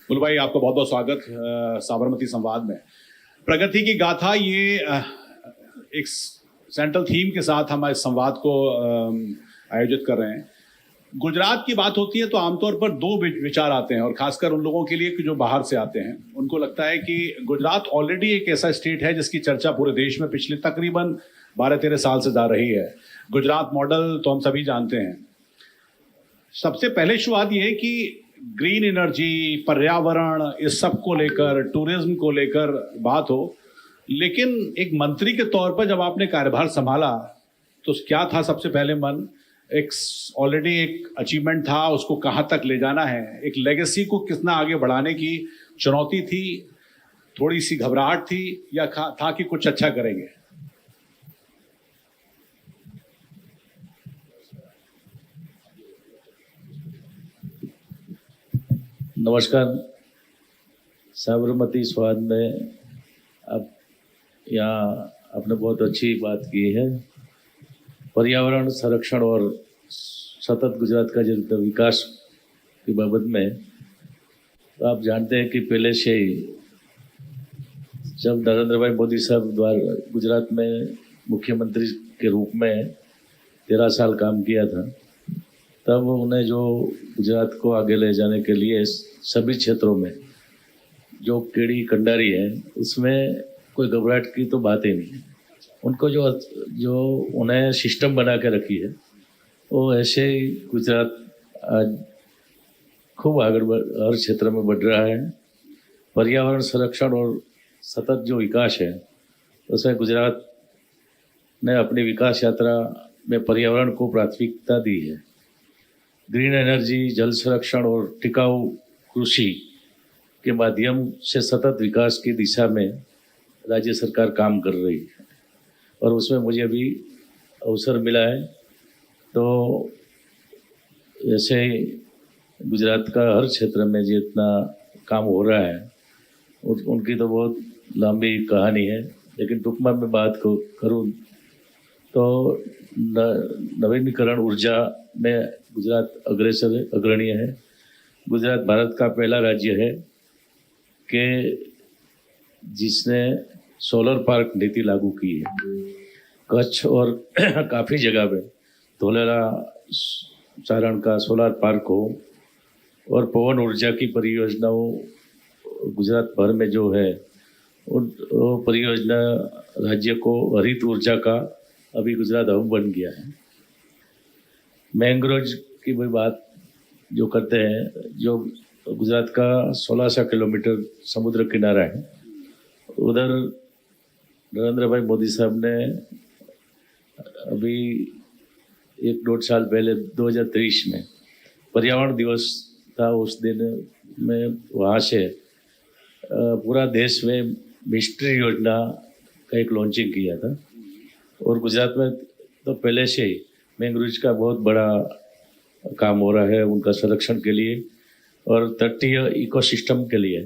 Bull भाई, आपका बहुत बहुत स्वागत साबरमती संवाद में। प्रगति की गाथा, ये एक सेंट्रल थीम के साथ हम इस संवाद को आयोजित कर रहे हैं। गुजरात की बात होती है तो आमतौर पर दो विचार आते हैं, और खासकर उन लोगों के लिए कि जो बाहर से आते हैं, उनको लगता है कि गुजरात ऑलरेडी एक ऐसा स्टेट है जिसकी चर्चा पूरे देश में पिछले तकरीबन 12-13 साल से जा रही है। गुजरात मॉडल तो हम सभी जानते हैं। सबसे पहले शुरुआत ये है कि ग्रीन एनर्जी, पर्यावरण, इस सब को लेकर, टूरिज्म को लेकर बात हो, लेकिन एक मंत्री के तौर पर जब आपने कार्यभार संभाला तो क्या था सबसे पहले मन? एक ऑलरेडी एक अचीवमेंट था, उसको कहाँ तक ले जाना है, एक लेगेसी को कितना आगे बढ़ाने की चुनौती थी, थोड़ी सी घबराहट थी, या था कि कुछ अच्छा करेंगे? नमस्कार। साबरमती स्वाद में आप यहाँ आपने बहुत अच्छी बात की है। पर्यावरण संरक्षण और सतत गुजरात का जो विकास की बाबत में, तो आप जानते हैं कि पहले से ही जब नरेंद्र भाई मोदी साहब द्वारा गुजरात में मुख्यमंत्री के रूप में 13 साल काम किया था, तब उन्हें जो गुजरात को आगे ले जाने के लिए सभी क्षेत्रों में जो केड़ी कंडारी है, उसमें कोई घबराहट की तो बात ही नहीं है। उनको जो उन्हें सिस्टम बना के रखी है, वो ऐसे ही गुजरात आज खूब आगे हर क्षेत्र में बढ़ रहा है। पर्यावरण संरक्षण और सतत जो विकास है, उसमें गुजरात ने अपनी विकास यात्रा में पर्यावरण को प्राथमिकता दी है। ग्रीन एनर्जी, जल संरक्षण और टिकाऊ कृषि के माध्यम से सतत विकास की दिशा में राज्य सरकार काम कर रही है, और उसमें मुझे भी अवसर मिला है। तो ऐसे ही गुजरात का हर क्षेत्र में जितना काम हो रहा है, उनकी तो बहुत लंबी कहानी है, लेकिन टूक में मैं बात करूँ तो नवीनीकरण ऊर्जा में गुजरात अग्रणीय है। गुजरात भारत का पहला राज्य है कि जिसने सोलर पार्क नीति लागू की है। कच्छ और काफ़ी जगह पे धोलेरा सारण का सोलर पार्क हो, और पवन ऊर्जा की परियोजनाओं गुजरात भर में जो है, वो परियोजना राज्य को हरित ऊर्जा का अभी गुजरात हब बन गया है। मैंग्रोव की भी बात जो करते हैं, जो गुजरात का 1600 किलोमीटर समुद्र किनारा है, उधर नरेंद्र भाई मोदी साहब ने अभी 1-1.5 साल पहले 2023 में पर्यावरण दिवस था, उस दिन में वहाँ से पूरा देश में मिस्ट्री योजना का एक लॉन्चिंग किया था। और गुजरात में तो पहले से ही मैंग्रोव का बहुत बड़ा काम हो रहा है उनका संरक्षण के लिए और तटीय इकोसिस्टम के लिए।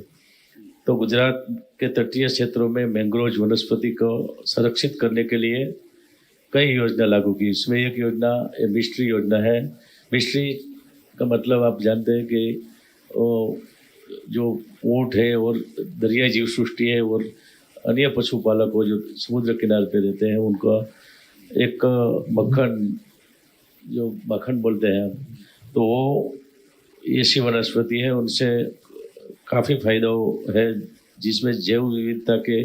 तो गुजरात के तटीय क्षेत्रों में मैंग्रोव वनस्पति को संरक्षित करने के लिए कई योजना लागू की। इसमें एक योजना मिस्ट्री योजना है। मिस्ट्री का मतलब आप जानते हैं कि वो जो ऊँट है और दरियाई जीव सृष्टि है और अन्य पशुपालक जो समुद्र किनारे पे रहते हैं, उनका एक मक्खन बोलते हैं, तो वो ऐसी वनस्पति है, उनसे काफ़ी फायदा है, जिसमें जैव विविधता के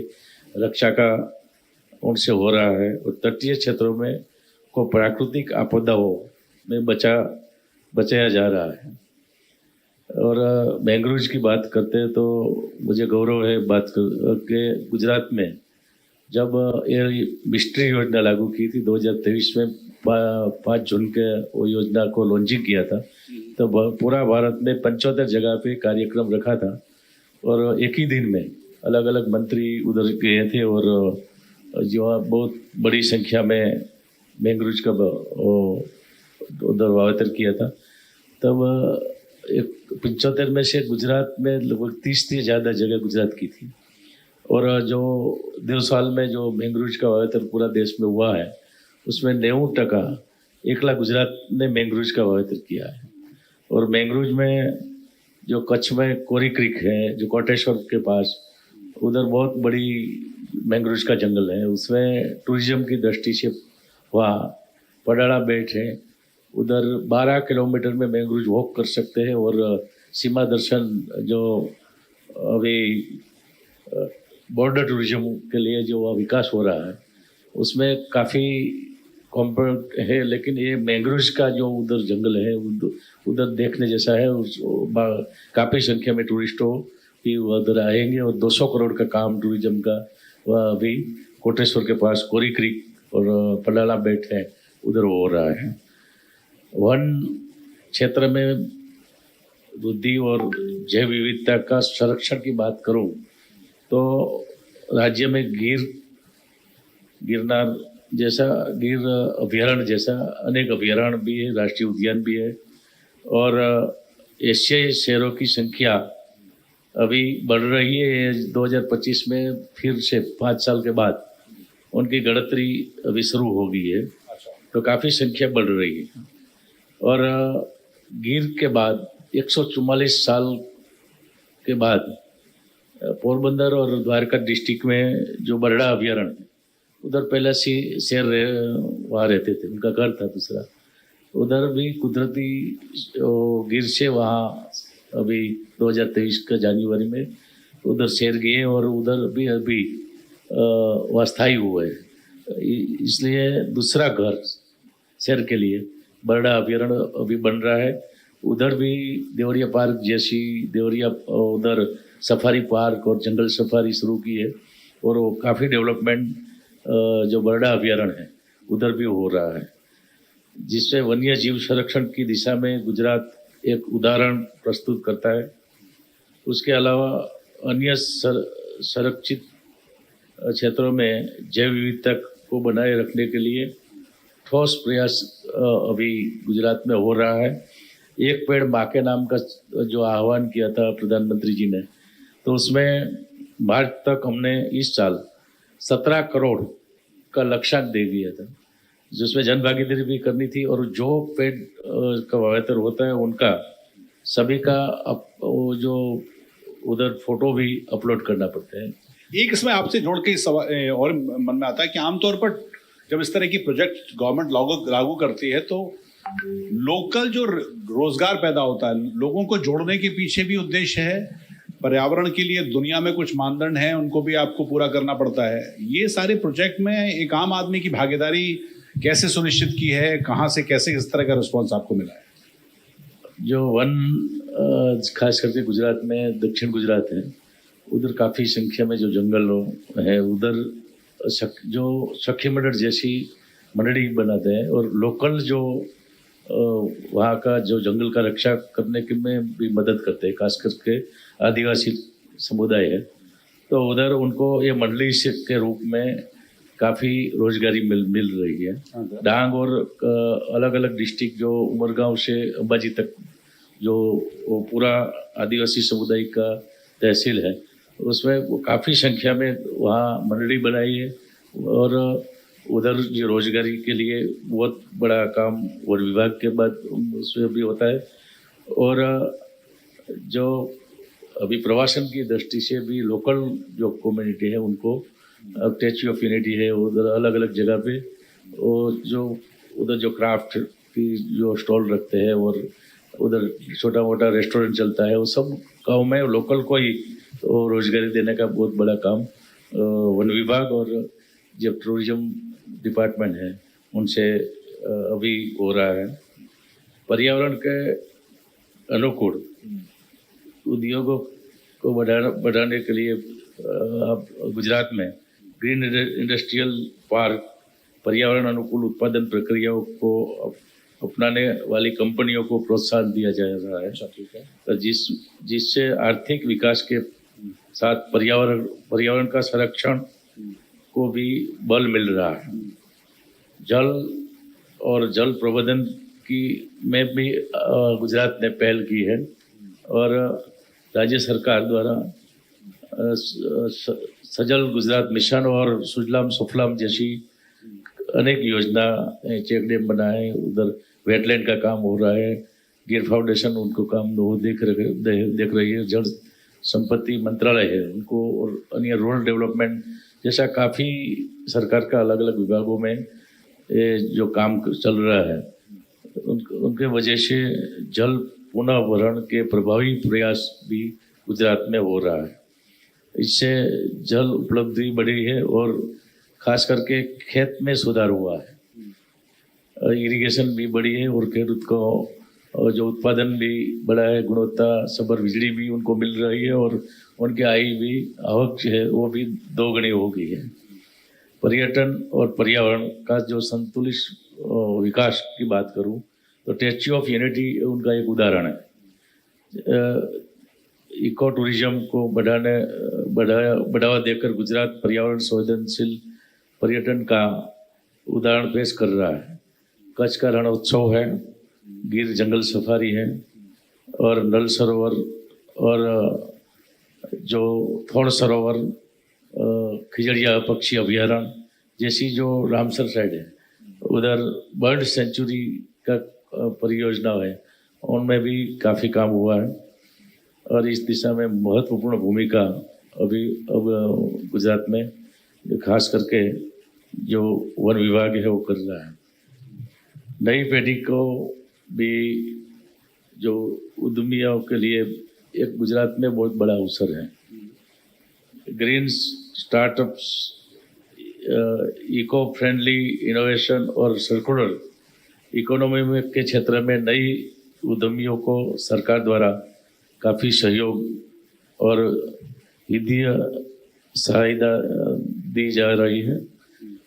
रक्षा का उनसे हो रहा है। और तटीय क्षेत्रों में को प्राकृतिक आपदाओं में बचाया जा रहा है। और मैंग्रोव की बात करते हैं तो मुझे गौरव है बात के गुजरात में जब ये मिस्ट्री योजना लागू की थी 2023 में 5 जून के वो योजना को लॉन्चिंग किया था, तो पूरा भारत में 75 जगह पे कार्यक्रम रखा था, और एक ही दिन में अलग अलग मंत्री उधर गए थे, और जो बहुत बड़ी संख्या में मैंग्रोव का उधर वावेतर किया था। तब 75 में से गुजरात में लगभग 30 से ज़्यादा जगह गुजरात की थी। और जो 2 साल में जो मैंग्रोव का वावेतर पूरा देश में हुआ है, उसमें 90% एकला गुजरात ने मैंग्रोव का वावेतर किया है। और मैंग्रोव में जो कच्छ में कोरी क्रीक है, जो कोटेश्वर के पास, उधर बहुत बड़ी मैंग्रोव का जंगल है। उसमें टूरिज्म की दृष्टि से वहाँ पडाला बेट है, उधर 12 किलोमीटर में मैंग्रोव वॉक कर सकते हैं। और सीमा दर्शन जो अभी बॉर्डर टूरिज्म के लिए जो विकास हो रहा है, उसमें काफ़ी कॉम्पोनेंट है। लेकिन ये मैंग्रोव का जो उधर जंगल है, उधर देखने जैसा है। काफ़ी संख्या में टूरिस्टों की उधर आएंगे। और 200 करोड़ का काम टूरिज्म का वह अभी कोटेश्वर के पास कोरी क्रीक और पडाला बेट है, उधर हो रहा है। वन क्षेत्र में वृद्धि और जैव विविधता का संरक्षण की बात करूं तो राज्य में गिरनार जैसा, गिर अभयारण्य जैसा अनेक अभयारण्य भी है, राष्ट्रीय उद्यान भी है। और एशियाई शेरों की संख्या अभी बढ़ रही है। 2025 में फिर से 5 साल के बाद उनकी गिनती अभी शुरू हो गई है, तो काफ़ी संख्या बढ़ रही है। और गिर के बाद 144 साल के बाद पोरबंदर और द्वारका डिस्ट्रिक्ट में जो बरड़ा अभयारण्य, उधर पहले शेर वहाँ रहते थे, उनका घर था दूसरा। उधर भी कुदरती गिर से वहाँ अभी 2023 का जनवरी में उधर शेर गए और उधर भी अभी अस्थायी हुआ है। इसलिए दूसरा घर शेर के लिए बरड़ा अभयारण्य अभी बन रहा है। उधर भी देवरिया पार्क जैसी देवरिया उधर सफारी पार्क और जंगल सफारी शुरू की है। और वो काफ़ी डेवलपमेंट जो बरड़ा अभयारण्य है उधर भी हो रहा है, जिससे वन्य जीव संरक्षण की दिशा में गुजरात एक उदाहरण प्रस्तुत करता है। उसके अलावा अन्य संरक्षित क्षेत्रों में जैव विविधता को बनाए रखने के लिए ठोस प्रयास अभी गुजरात में हो रहा है। एक पेड़ माँ के नाम का जो आह्वान किया था प्रधानमंत्री जी ने, तो उसमें मार्च तक हमने इस साल 17 करोड़ का लक्ष्यांक दे दिया था, जिसमें जन भागीदारी भी करनी थी। और जो पेड़ का वावेतर होता है उनका सभी का जो उधर फोटो भी अपलोड करना पड़ता है। एक इसमें आपसे जोड़ के सवाल और मन में आता है कि आमतौर पर जब इस तरह की प्रोजेक्ट गवर्नमेंट लागू करती है तो लोकल जो रोजगार पैदा होता है, लोगों को जोड़ने के पीछे भी उद्देश्य है। पर्यावरण के लिए दुनिया में कुछ मानदंड हैं, उनको भी आपको पूरा करना पड़ता है। ये सारे प्रोजेक्ट में एक आम आदमी की भागीदारी कैसे सुनिश्चित की है, कहाँ से कैसे इस तरह का रिस्पॉन्स आपको मिला है? जो वन खास करके गुजरात में, दक्षिण गुजरात है, उधर काफ़ी संख्या में जो जंगल है, उधर जो सखी मंडल जैसी मंडली बनाते हैं और लोकल जो वहाँ का जो जंगल का रक्षा करने के में भी मदद करते हैं, खास करके आदिवासी समुदाय है। तो उधर उनको ये मंडली के रूप में काफ़ी रोजगारी मिल रही है। डांग और अलग अलग डिस्ट्रिक्ट जो उमरगांव से अंबाजी तक जो वो पूरा आदिवासी समुदाय का तहसील है, उसमें वो काफ़ी संख्या में वहाँ मंडली बनाई है। और उधर जो रोजगारी के लिए बहुत बड़ा काम वन विभाग के बाद उसमें भी होता है। और जो अभी प्रवासन की दृष्टि से भी लोकल जो कम्युनिटी है उनको स्टैच्यू ऑफ यूनिटी है, उधर अलग अलग जगह पे वो जो उधर जो क्राफ्ट की जो स्टॉल रखते हैं और उधर छोटा मोटा रेस्टोरेंट चलता है, वो सब गाँव में लोकल को ही तो रोजगारी देने का बहुत बड़ा काम वन विभाग और जो टूरिज्म डिपार्टमेंट है उनसे अभी हो रहा है। पर्यावरण के अनुकूल उद्योगों को बढ़ाने के लिए अब गुजरात में ग्रीन इंडस्ट्रियल पार्क पर्यावरण अनुकूल उत्पादन प्रक्रियाओं को अपनाने वाली कंपनियों को प्रोत्साहन दिया जा रहा है। ठीक है। तो जिससे आर्थिक विकास के साथ पर्यावरण का संरक्षण को भी बल मिल रहा है। जल और जल प्रबंधन की में भी गुजरात ने पहल की है और राज्य सरकार द्वारा सजल गुजरात मिशन और सुजलाम सुफलाम जैसी अनेक योजना, चेक डैम बनाए, उधर वेटलैंड का काम हो रहा है गिर फाउंडेशन उनको काम वो देख रही है। जल संपत्ति मंत्रालय है उनको, और अन्य रूरल डेवलपमेंट जैसा काफ़ी सरकार का अलग अलग विभागों में जो काम चल रहा है, उनके वजह से जल पुनः भरण के प्रभावी प्रयास भी गुजरात में हो रहा है। इससे जल उपलब्धि बढ़ी है और खास करके खेत में सुधार हुआ है, इरिगेशन भी बढ़ी है और खेडूत को जो उत्पादन भी बढ़ा है, गुणवत्ता सबर बिजली भी उनको मिल रही है और उनकी आय भी, आवक है वो भी दोगुनी हो गई है। पर्यटन और पर्यावरण का जो संतुलित विकास की बात करूं तो स्टैच्यू ऑफ यूनिटी उनका एक उदाहरण है। इको टूरिज्म को बढ़ावा देकर गुजरात पर्यावरण संवेदनशील पर्यटन का उदाहरण पेश कर रहा है। कच्छ का रणोत्सव है, गिर जंगल सफारी है और नल सरोवर और जो थोड़ सरोवर, खिजड़िया पक्षी अभ्यारण्य जैसी जो रामसर साइड है, उधर बर्ड सेंचुरी का परियोजना है, उनमें भी काफ़ी काम हुआ है और इस दिशा में महत्वपूर्ण भूमिका अभी अब गुजरात में खास करके जो वन विभाग है वो कर रहा है। नई पीढ़ी को भी जो उद्यमियों के लिए एक गुजरात में बहुत बड़ा अवसर है। Green startups, eco friendly innovation और सर्कुलर इकोनॉमी में के क्षेत्र में नई उद्यमियों को सरकार द्वारा काफ़ी सहयोग और वित्तीय सहायता दी जा रही है।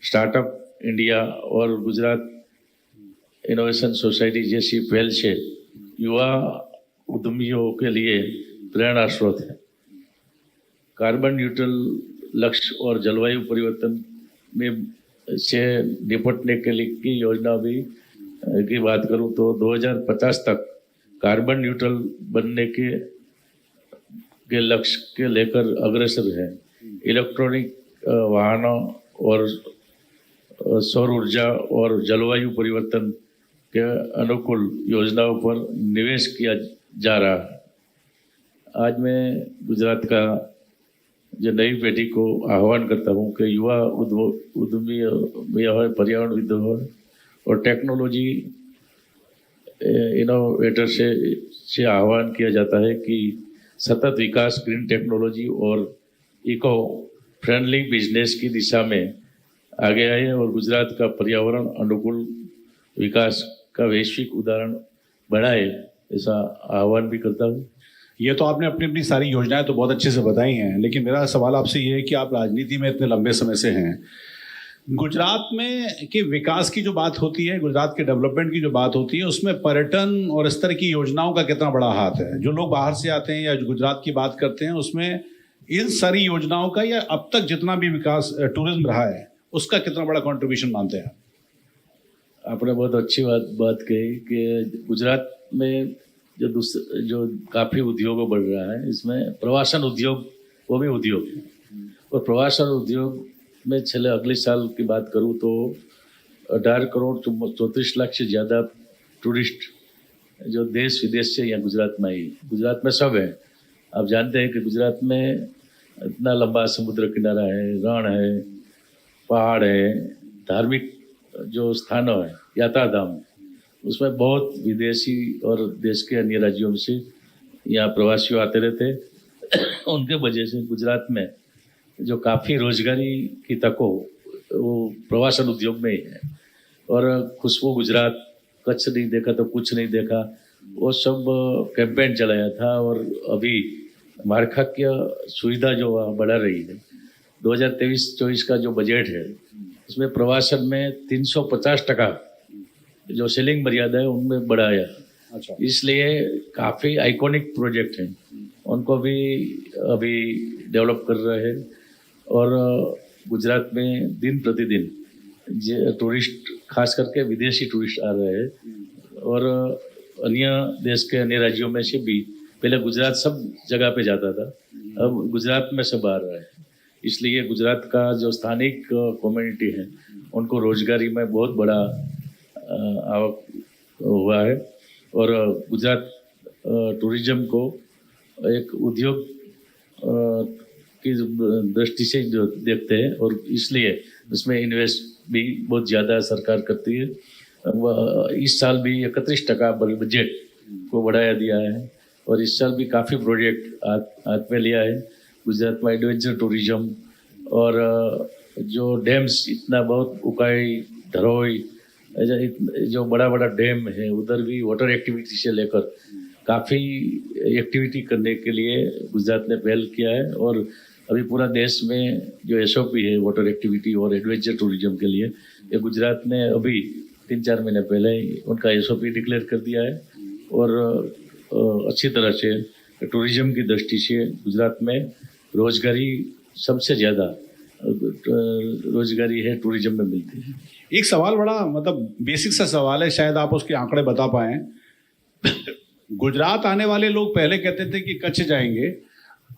स्टार्टअप इंडिया और गुजरात इनोवेशन सोसाइटी जैसी पहल से युवा उद्यमियों के लिए प्रेरणा स्रोत है। कार्बन न्यूट्रल लक्ष्य और जलवायु परिवर्तन में से निपटने के लिए की योजना भी की बात करूं तो 2050 तक कार्बन न्यूट्रल बनने के लक्ष्य के लेकर अग्रसर है। इलेक्ट्रॉनिक वाहनों और सौर ऊर्जा और जलवायु परिवर्तन के अनुकूल योजनाओं पर निवेश किया जा रहा है। आज मैं गुजरात का जो नई पीढ़ी को आह्वान करता हूँ कि युवा उद्यमी हो, पर्यावरणविद हो और टेक्नोलॉजी इनोवेटर से आह्वान किया जाता है कि सतत विकास, ग्रीन टेक्नोलॉजी और इको फ्रेंडली बिजनेस की दिशा में आगे आए और गुजरात का पर्यावरण अनुकूल विकास का वैश्विक उदाहरण बनाए, ऐसा आह्वान भी करता हूँ। ये तो आपने अपनी अपनी सारी योजनाएं तो बहुत अच्छे से बताई हैं, लेकिन मेरा सवाल आपसे ये है कि आप राजनीति में इतने लंबे समय से हैं, गुजरात में के विकास की जो बात होती है, गुजरात के डेवलपमेंट की जो बात होती है, उसमें पर्यटन और इस तरह की योजनाओं का कितना बड़ा हाथ है? जो लोग बाहर से आते हैं या गुजरात की बात करते हैं, उसमें इन सारी योजनाओं का या अब तक जितना भी विकास टूरिज्म रहा है उसका कितना बड़ा कंट्रीब्यूशन मानते हैं? आपने बहुत अच्छी बात कही कि गुजरात में जो काफ़ी उद्योग बढ़ रहा है, इसमें प्रवासन उद्योग वो भी उद्योग है। और प्रवासन उद्योग में छले अगले साल की बात करूं तो 18 करोड़ 34 लाख से ज़्यादा टूरिस्ट जो देश विदेश से यहाँ गुजरात में आई। गुजरात में सब है, आप जानते हैं कि गुजरात में इतना लंबा समुद्र किनारा है, रण है, पहाड़ है, धार्मिक जो स्थानों है, यात्रा धाम, उसमें बहुत विदेशी और देश के अन्य राज्यों से यहाँ प्रवासी आते रहते उनके वजह से गुजरात में जो काफ़ी रोजगारी की तक हो वो प्रवासन उद्योग में ही है। और खुशबू गुजरात, कच्छ नहीं देखा तो कुछ नहीं देखा, वो सब कैंपेन चलाया था और अभी माળખાકીય सुविधा जो बढ़ा रही है। 2023-24 का जो बजट है उसमें प्रवासन में 350% जो सेलिंग मर्यादा है उनमें बढ़ाया। अच्छा। इसलिए काफ़ी आइकॉनिक प्रोजेक्ट हैं, उनको भी अभी डेवलप कर रहे हैं। और गुजरात में दिन प्रतिदिन टूरिस्ट, खास करके विदेशी टूरिस्ट आ रहे हैं और अन्य देश के अन्य राज्यों में से भी। पहले गुजरात सब जगह पे जाता था, अब गुजरात में सब आ रहा है। इसलिए गुजरात का जो स्थानिक कम्युनिटी है उनको रोजगारी में बहुत बड़ा आवक हुआ है। और गुजरात टूरिज्म को एक उद्योग की दृष्टि से जो देखते हैं, और इसलिए उसमें इन्वेस्ट भी बहुत ज़्यादा सरकार करती है। इस साल भी 31% बजट को बढ़ाया दिया है, और इस साल भी काफ़ी प्रोजेक्ट हाथ में लिया है गुजरात में एडवेंचर टूरिज्म। और जो डैम्स इतना बहुत उकाई, धरोई, जो बड़ा बड़ा डैम है उधर भी वाटर एक्टिविटी से लेकर काफ़ी एक्टिविटी करने के लिए गुजरात ने पहल किया है। और अभी पूरा देश में जो एसओपी है वाटर एक्टिविटी और एडवेंचर टूरिज्म के लिए, ये गुजरात ने अभी 3-4 महीने पहले ही उनका एसओपी डिक्लेयर कर दिया है। और अच्छी तरह से टूरिज्म की दृष्टि से गुजरात में रोजगारी सबसे ज़्यादा रोजगारी है टूरिज्म में मिलती है। एक सवाल बड़ा मतलब बेसिक सा सवाल है, शायद आप उसके आंकड़े बता पाएं। गुजरात आने वाले लोग पहले कहते थे कि कच्छ जाएंगे,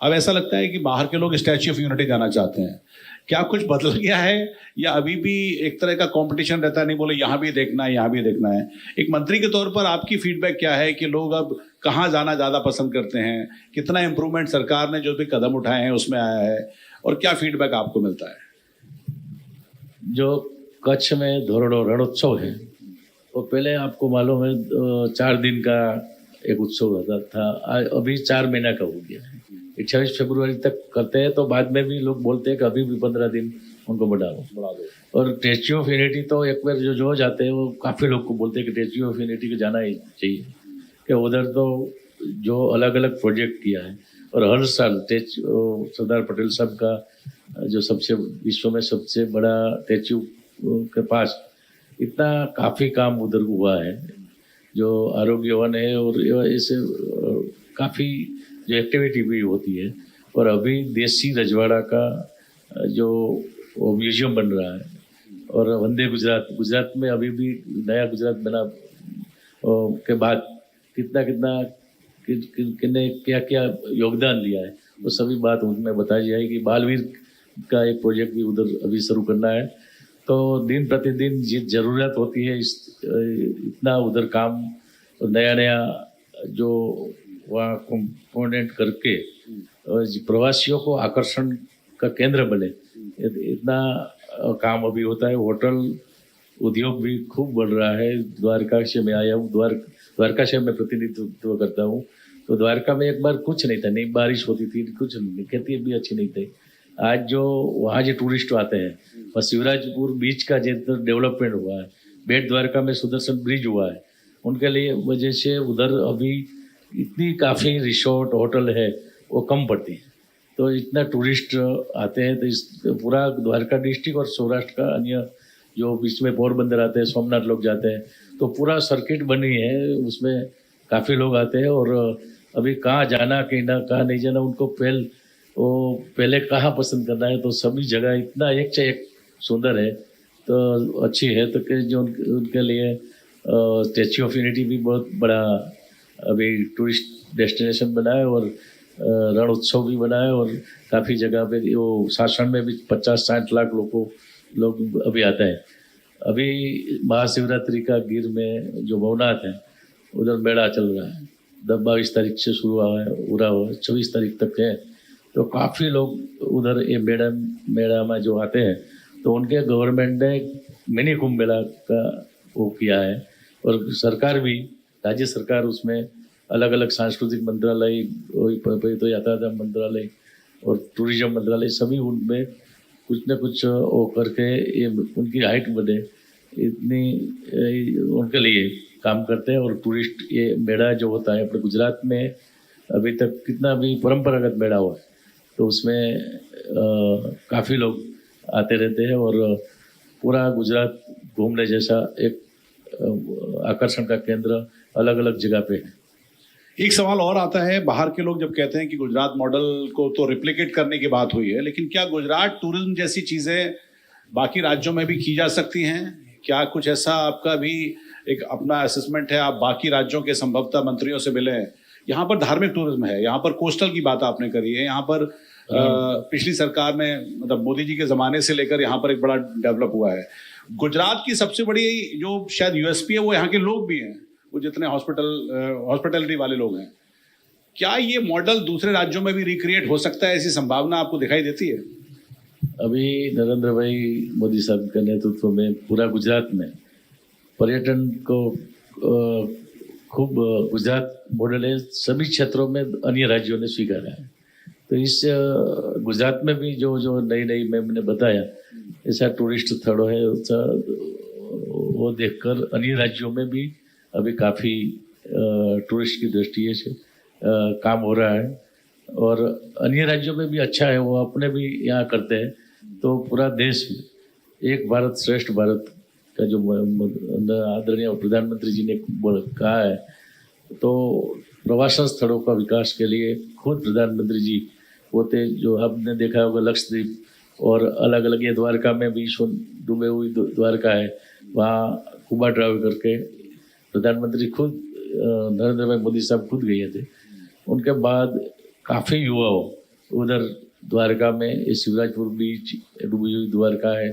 अब ऐसा लगता है कि बाहर के लोग स्टैच्यू ऑफ यूनिटी जाना चाहते हैं। क्या कुछ बदल गया है, या अभी भी एक तरह का कंपटीशन रहता है, नहीं बोले यहाँ भी देखना है यहाँ भी देखना है? एक मंत्री के तौर पर आपकी फीडबैक क्या है कि लोग अब कहाँ जाना ज़्यादा पसंद करते हैं? कितना इम्प्रूवमेंट सरकार ने जो भी कदम उठाए हैं उसमें आया है, और क्या फीडबैक आपको मिलता है? जो कच्छ में धोरडो रणोत्सव है, वो पहले आपको मालूम है 4 दिन का एक उत्सव होता था, अभी 4 महीना का हो गया है। 28 फरवरी तक करते हैं, तो बाद में भी लोग बोलते हैं कि अभी भी 15 दिन उनको बढ़ा दो। और स्टैच्यू ऑफ यूनिटी तो एक बार जो जाते हैं वो काफ़ी लोग को बोलते हैं कि स्टैच्यू ऑफ यूनिटी को जाना ही चाहिए, कि उधर तो जो अलग अलग प्रोजेक्ट किया है। और हर साल सरदार पटेल साहब का जो सबसे विश्व में सबसे बड़ा स्टैच्यू के पास इतना काफ़ी काम उधर हुआ है, जो आरोग्यवन है, और ऐसे काफ़ी जो एक्टिविटी भी होती है। और अभी देसी रजवाड़ा का जो म्यूजियम बन रहा है, और वंदे गुजरात में अभी भी नया गुजरात बना के बाद कितना कितने क्या क्या योगदान दिया है, वो सभी बात उनमें बताई जाएगी। बालवीर का एक प्रोजेक्ट भी उधर अभी शुरू करना है। तो दिन प्रतिदिन ज़रूरत होती है इतना उधर काम, नया नया जो वहाँ कंपोनेंट करके प्रवासियों को आकर्षण का केंद्र बने, इतना काम अभी होता है। होटल उद्योग भी खूब बढ़ रहा है। द्वारका से मैं आया हूँ, द्वारका से मैं प्रतिनिधित्व करता हूँ। तो द्वारका में एक बार कुछ नहीं था, नहीं बारिश होती थी, कुछ नहीं, खेती भी अच्छी नहीं थी। आज जो वहाँ जो टूरिस्ट आते हैं, और शिवराजपुर बीच का जितना डेवलपमेंट हुआ है, बेट द्वारका में सुदर्शन ब्रिज हुआ है, उनके लिए वजह से उधर अभी इतनी काफ़ी रिसोर्ट होटल है वो कम पड़ती है। तो इतना टूरिस्ट आते हैं, तो इस पूरा द्वारका डिस्ट्रिक्ट और सौराष्ट्र का अन्य जो बीच में पोरबंदर आते हैं, सोमनाथ लोग जाते हैं, तो पूरा सर्किट बनी है, उसमें काफ़ी लोग आते हैं। और अभी कहाँ जाना कहाँ नहीं जाना, उनको पहले कहाँ पसंद करना है, तो सभी जगह इतना एक से एक सुंदर है, तो अच्छी है। तो कि जो उनके लिए स्टैच्यू ऑफ यूनिटी भी बहुत बड़ा अभी टूरिस्ट डेस्टिनेशन बना है, और रण उत्सव भी बना है, और काफ़ी जगह पे वो शासन में भी 50-60 लाख लोग अभी आते हैं। अभी महाशिवरात्रि का गिर में जो भवनाथ है उधर मेला चल रहा है, 22 तारीख से शुरू हुआ है, पूरा 26 तारीख तक है। तो काफ़ी लोग उधर ये मेला में जो आते हैं, तो उनके गवर्नमेंट ने मिनी कुंभ मेला का वो किया है। और सरकार भी, राज्य सरकार उसमें अलग अलग सांस्कृतिक मंत्रालय, तो यातायात मंत्रालय और टूरिज्म मंत्रालय, सभी उनमें कुछ न कुछ वो करके ये उनकी हाइट बढ़े, इतनी उनके लिए काम करते हैं। और टूरिस्ट ये मेला जो होता है अपने गुजरात में अभी तक कितना भी परंपरागत मेला हुआ है, तो उसमें काफ़ी लोग आते रहते हैं, और पूरा गुजरात घूमने जैसा एक आकर्षण का केंद्र अलग अलग जगह पे है। एक सवाल और आता है, बाहर के लोग जब कहते हैं कि गुजरात मॉडल को तो रिप्लिकेट करने की बात हुई है, लेकिन क्या गुजरात टूरिज्म जैसी चीज़ें बाकी राज्यों में भी की जा सकती हैं? क्या कुछ ऐसा आपका भी एक अपना असेसमेंट है? आप बाकी राज्यों के संभवतः मंत्रियों से मिले हैं। यहाँ पर धार्मिक टूरिज्म है, यहाँ पर कोस्टल की बात आपने करी है, यहाँ पर पिछली सरकार में मतलब मोदी जी के ज़माने से लेकर यहाँ पर एक बड़ा डेवलप हुआ है। गुजरात की सबसे बड़ी जो शायद यूएसपी है वो यहाँ के लोग भी हैं, वो जितने हॉस्पिटलिटी वाले लोग हैं, क्या ये मॉडल दूसरे राज्यों में भी रिक्रिएट हो सकता है? ऐसी संभावना आपको दिखाई देती है? अभी नरेंद्र भाई मोदी साहब के नेतृत्व में पूरा गुजरात में पर्यटन को खूब गुजरात मॉडल है, सभी क्षेत्रों में अन्य राज्यों ने स्वीकारा है। तो इस गुजरात में भी जो जो नई मैंने बताया ऐसा टूरिस्ट स्थलों है, वो देखकर अन्य राज्यों में भी अभी काफ़ी टूरिस्ट की दृष्टि से काम हो रहा है और अन्य राज्यों में भी अच्छा है, वो अपने भी यहाँ करते हैं। तो पूरा देश में एक भारत श्रेष्ठ भारत का जो आदरणीय प्रधानमंत्री जी ने कहा है, तो प्रवासन स्थलों का विकास के लिए खुद प्रधानमंत्री जी होते, जो आपने देखा होगा लक्षद्वीप और अलग अलग, ये द्वारका में भी डूबे हुई द्वारका है, वहाँ स्कूबा ट्रैवल करके प्रधानमंत्री खुद नरेंद्र भाई मोदी साहब खुद गए थे। उनके बाद काफ़ी युवाओं उधर द्वारका में, ये शिवराजपुर बीच डूबी हुई द्वारका है,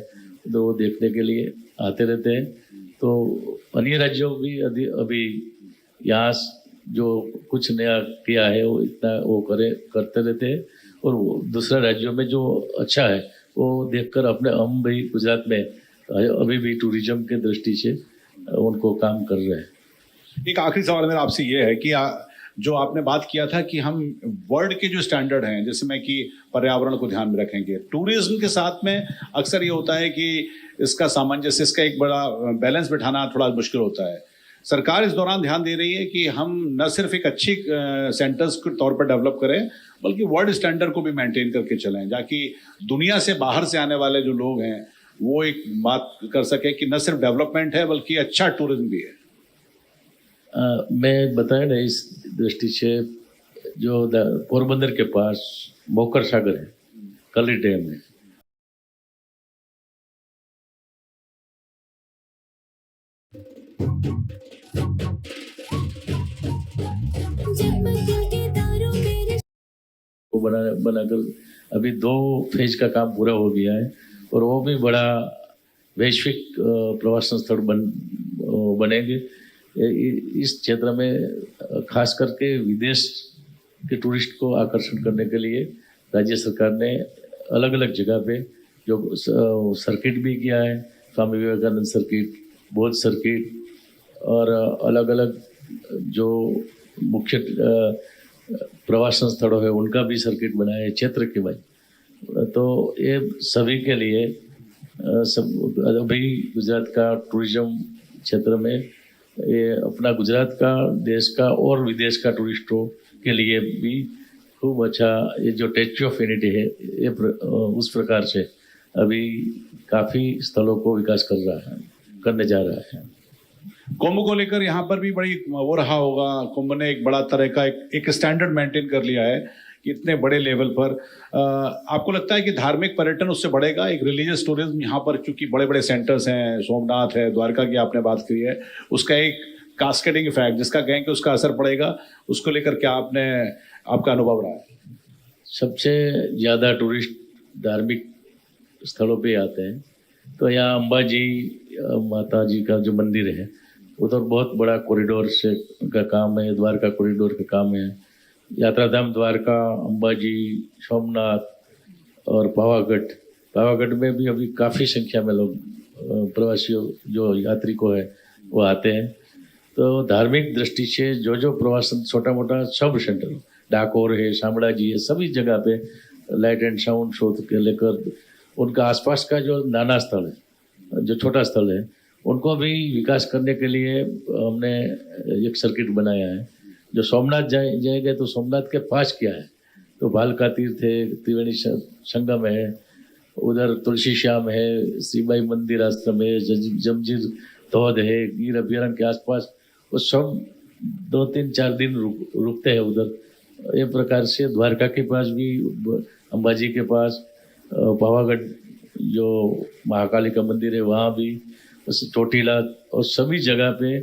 उधर वो देखने के लिए आते रहते हैं। तो अन्य राज्यों भी अभी यहाँ जो कुछ नया किया है वो इतना वो करते रहते हैं और दूसरे राज्यों में जो अच्छा है वो देखकर अपने हम भी गुजरात में अभी भी टूरिज्म के दृष्टि से उनको काम कर रहे हैं। एक आखिरी सवाल मेरा आपसे ये है कि जो आपने बात किया था कि हम वर्ल्ड के जो स्टैंडर्ड हैं, जैसे मैं कि पर्यावरण को ध्यान में रखेंगे, टूरिज्म के साथ में अक्सर ये होता है कि इसका सामंजस्य, इसका एक बड़ा बैलेंस बिठाना थोड़ा मुश्किल होता है। सरकार इस दौरान ध्यान दे रही है कि हम न सिर्फ एक अच्छी सेंटर्स के तौर पर डेवलप करें, बल्कि वर्ल्ड स्टैंडर्ड को भी मेंटेन करके चलें, ताकि दुनिया से बाहर से आने वाले जो लोग हैं वो एक बात कर सके कि न सिर्फ डेवलपमेंट है बल्कि अच्छा टूरिज्म भी है। मैं बताया ना, इस दृष्टि से जो पोरबंदर के पास मोकर सागर है, कली डैम है, वो बनाकर अभी 2 फेज का काम पूरा हो गया है और वो भी बड़ा वैश्विक प्रवासन स्थल बनेंगे। इस क्षेत्र में खास करके विदेश के टूरिस्ट को आकर्षण करने के लिए राज्य सरकार ने अलग अलग जगह पे जो सर्किट भी किया है, स्वामी विवेकानंद सर्किट, बौद्ध सर्किट और अलग अलग जो मुख्य प्रवासन स्थलों है उनका भी सर्किट बनाया है क्षेत्र के भाई। तो ये सभी के लिए अभी गुजरात का टूरिज्म क्षेत्र में ये अपना गुजरात का, देश का और विदेश का टूरिस्टों के लिए भी खूब अच्छा, ये जो स्टैच्यू ऑफ यूनिटी है ये उस प्रकार से अभी काफ़ी स्थलों को विकास करने जा रहा है। कुंभ को लेकर यहाँ पर भी बड़ी वो रहा होगा, कुंभ ने एक बड़ा तरह का एक स्टैंडर्ड मेंटेन कर लिया है इतने बड़े लेवल पर। आपको लगता है कि धार्मिक पर्यटन उससे बढ़ेगा? एक रिलीजियस टूरिज्म यहाँ पर, चूंकि बड़े बड़े सेंटर्स हैं, सोमनाथ है, द्वारका की आपने बात करी है, उसका एक कास्केडिंग इफेक्ट जिसका कहें कि उसका असर पड़ेगा, उसको लेकर क्या आपका अनुभव रहा है? सबसे ज़्यादा टूरिस्ट धार्मिक स्थलों पे आते हैं, तो यहाँ अंबाजी माता जी का जो मंदिर है उधर बहुत बड़ा कॉरिडोर से का काम है, द्वारका कॉरिडोर का काम है। यात्राधाम द्वारका, अंबाजी, सोमनाथ और पावागढ़ में भी अभी काफ़ी संख्या में लोग प्रवासियों जो यात्री को है वो आते हैं। तो धार्मिक दृष्टि से जो प्रवासन छोटा मोटा सब सेंटर, डाकोर है, शामड़ाजी है, सभी जगह पे लाइट एंड साउंड शो के लेकर उनका आसपास का जो नाना स्थल है, जो छोटा स्थल है, उनको भी विकास करने के लिए हमने एक सर्किट बनाया है। जो सोमनाथ जाएंगे तो सोमनाथ के पास क्या है, तो भालका तीर्थ है, त्रिवेणी संगम है, उधर तुलसी श्याम है, श्रीबाई मंदिर आश्रम है, जमजीर धोध है, गिर अभ्यारण्य के आसपास वो सब 2-3-4 दिन रुकते हैं उधर। ये प्रकार से द्वारका के पास भी, अंबाजी के पास, पावागढ़ जो महाकाली का मंदिर है वहाँ भी, चोटीला और सभी जगह पे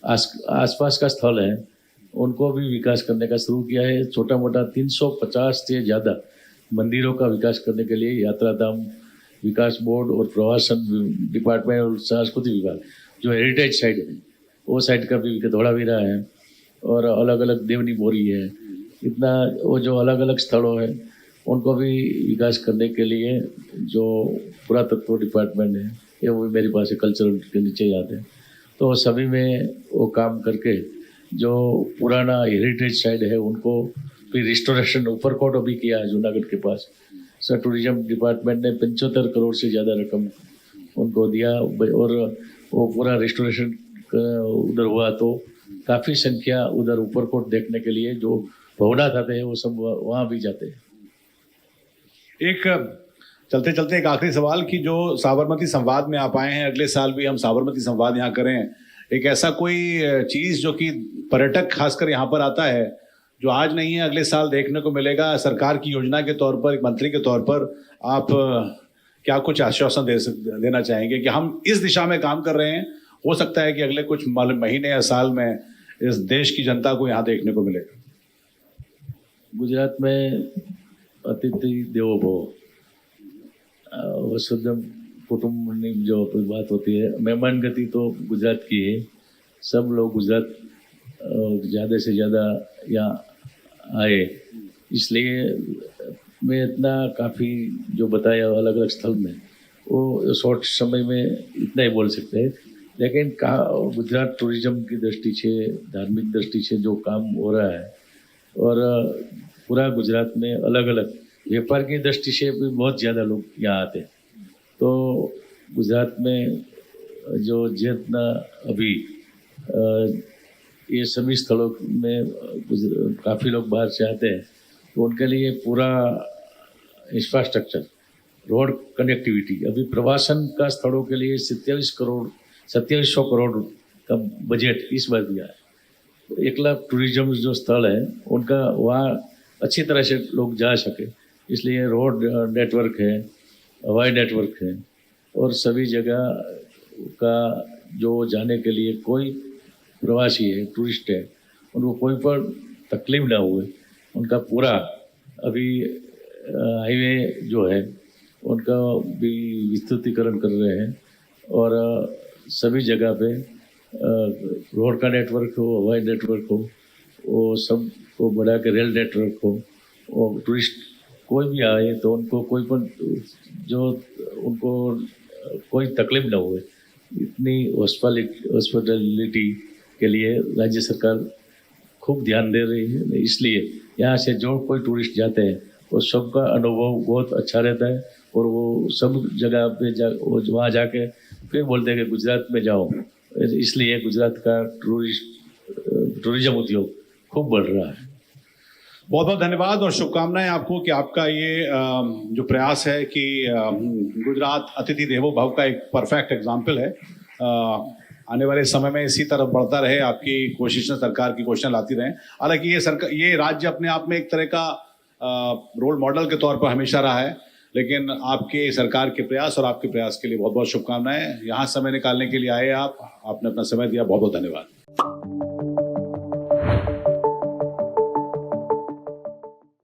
आसपास का स्थल है उनको भी विकास करने का शुरू किया है। छोटा मोटा 350 से ज़्यादा मंदिरों का विकास करने के लिए यात्राधाम विकास बोर्ड और प्रवासन डिपार्टमेंट और सांस्कृतिक विभाग जो हेरिटेज साइड है वो साइड का भी धोलावीरा है और अलग अलग देवनी बोरी है। इतना वो जो अलग अलग स्थलों है उनको भी विकास करने के लिए जो पुरातत्व डिपार्टमेंट है ये वो भी मेरे पास है, कल्चरल के नीचे याद है। तो सभी में वो काम करके जो पुराना हेरिटेज साइड है उनको भी रिस्टोरेशन ऊपरकोट अभी किया है जूनागढ़ के पास। सर टूरिज्म डिपार्टमेंट ने 75 करोड़ से ज़्यादा रकम उनको दिया और वो पूरा रिस्टोरेशन उधर हुआ तो काफ़ी संख्या उधर ऊपरकोट देखने के लिए जो भवनाथ आते हैं वो सब वहाँ भी जाते हैं। एक चलते चलते एक आखिरी सवाल कि जो साबरमती संवाद में आप आए हैं, अगले साल भी हम साबरमती संवाद यहाँ करें। एक ऐसा कोई चीज़ जो कि पर्यटक खासकर यहाँ पर आता है जो आज नहीं है अगले साल देखने को मिलेगा, सरकार की योजना के तौर पर, एक मंत्री के तौर पर आप क्या कुछ आश्वासन देना चाहेंगे कि हम इस दिशा में काम कर रहे हैं, हो सकता है कि अगले कुछ महीने या साल में इस देश की जनता को यहाँ देखने को मिलेगा? गुजरात में अतिथि देवो भव, वसुधैव कुटुंबकम जो बात होती है, मेहमान गति तो गुजरात की है। सब लोग गुजरात ज़्यादा से ज़्यादा यहाँ आए, इसलिए मैं इतना काफ़ी जो बताया अलग अलग स्थल में वो शॉर्ट समय में इतना ही बोल सकते हैं। लेकिन गुजरात टूरिज्म की दृष्टि से, धार्मिक दृष्टि से जो काम हो रहा है और पूरा गुजरात में अलग अलग व्यापार की दृष्टि से भी बहुत ज़्यादा लोग यहाँ आते हैं। तो गुजरात में जो जितना अभी ये सभी स्थलों में काफ़ी लोग बाहर से आते हैं तो उनके लिए पूरा इंफ्रास्ट्रक्चर, रोड कनेक्टिविटी, अभी प्रवासन का स्थलों के लिए 2700 करोड़ का बजट इस बार दिया है। 1 लाख टूरिज्म जो स्थल है उनका वहाँ अच्छी तरह से लोग जा सके, इसलिए रोड नेटवर्क है, हवाई नेटवर्क है और सभी जगह का जो जाने के लिए कोई प्रवासी है, टूरिस्ट है, उनको कोई पर तकलीफ ना हुए, उनका पूरा अभी हाईवे जो है उनका भी विस्तृतीकरण कर रहे हैं और सभी जगह पे रोड का नेटवर्क हो, हवाई नेटवर्क हो, वो सब को बढ़ा के रेल नेटवर्क हो और टूरिस्ट कोई भी आए तो उनको कोई पर जो उनको कोई तकलीफ ना हुए, इतनी हॉस्पिटलिटी के लिए राज्य सरकार खूब ध्यान दे रही है। इसलिए यहाँ से जो कोई टूरिस्ट जाते हैं वो सबका अनुभव बहुत अच्छा रहता है और वो सब जगह पे वहाँ जाके फिर बोलते हैं कि गुजरात में जाओ। इसलिए गुजरात का टूरिज्म उद्योग खूब बढ़ रहा है। बहुत बहुत धन्यवाद और शुभकामनाएं आपको कि आपका ये जो प्रयास है कि गुजरात अतिथि देवो भव का एक परफेक्ट एग्जाम्पल है। आने वाले समय में इसी तरफ बढ़ता रहे, आपकी कोशिशें, सरकार की कोशिशें लाती रहें। हालांकि ये राज्य अपने आप में एक तरह का रोल मॉडल के तौर पर हमेशा रहा है, लेकिन आपके सरकार के प्रयास और आपके प्रयास के लिए बहुत बहुत शुभकामनाएं। यहाँ समय निकालने के लिए आए आपने अपना समय दिया, बहुत बहुत धन्यवाद।